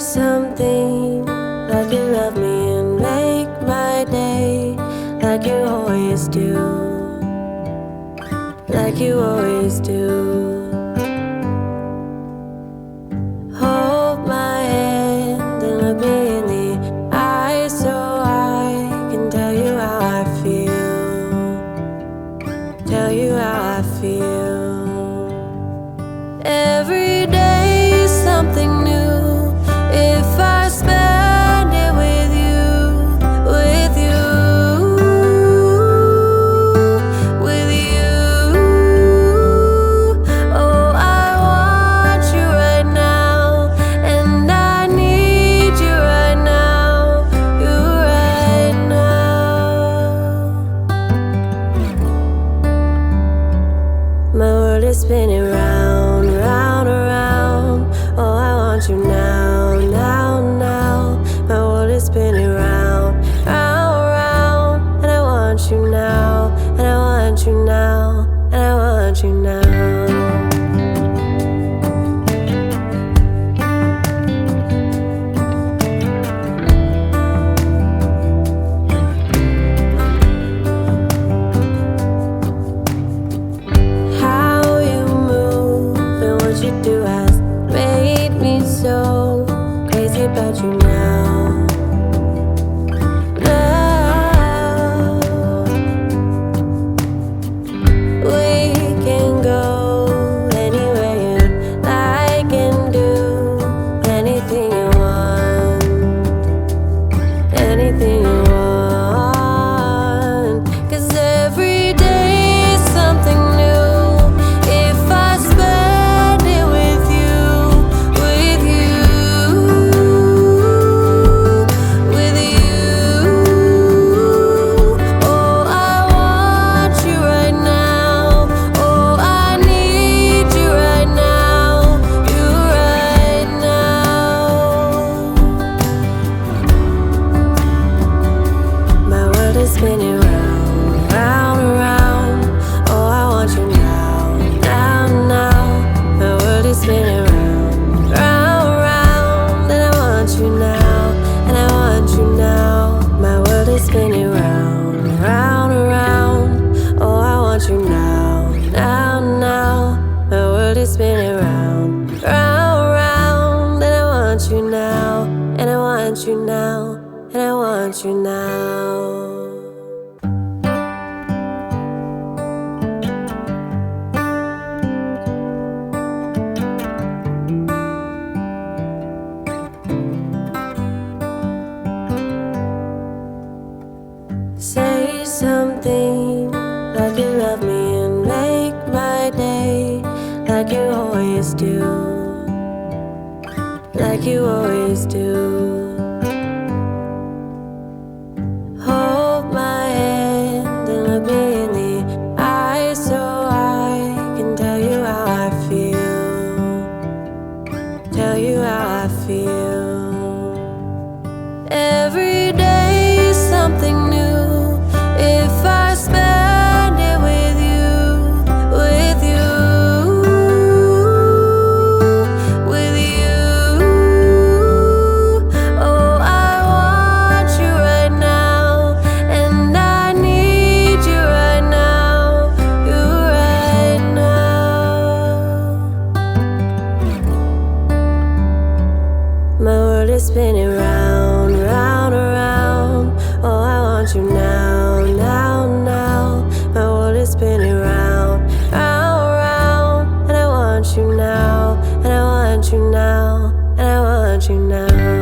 something like you love me and make my day, like you always do, like you always do. Hold my hand and look me in the eyes so I can tell you how I feel, tell you how I feel. Every day is something new if I spend it with you, with you, with you. Oh, I want you right now, and I need you right now, you right now. My world is spinning round, round, around. Oh, I want you now, now, now. My world is spinning round, round, round. And I want you now, and I want you now, and I want you now. How you move and what you do has made me so crazy about you now. Now we can go anywhere you like and do anything you want, anything you want. 'Cause every day is something new if I spend it with you, with you, with you. Oh, I want you right now. Oh, I need you right now, you right now. My world is spinning round, round, around. Oh, I want you now, now, now. My world is spinning round, round, round. And I want you now, and I want you now. My world is spinning round, round, around. Oh, I want you now, now, now. My world is spinning round, round, round. And I want you now, and I want you now, and I want you now. Say something like you love me and make my day, like you always do, like you always do. Hold my hand and look me in the eyes so I can tell you how I feel, tell you how I feel. Every day is something new if I spend it with you, with you, with you. Oh, I want you right now, and I need you right now, you right now. My world is spinning round, round, around. Oh, I want you now, now, now. My world is spinning round, round, round. And I want you now, and I want you now, and I want you now.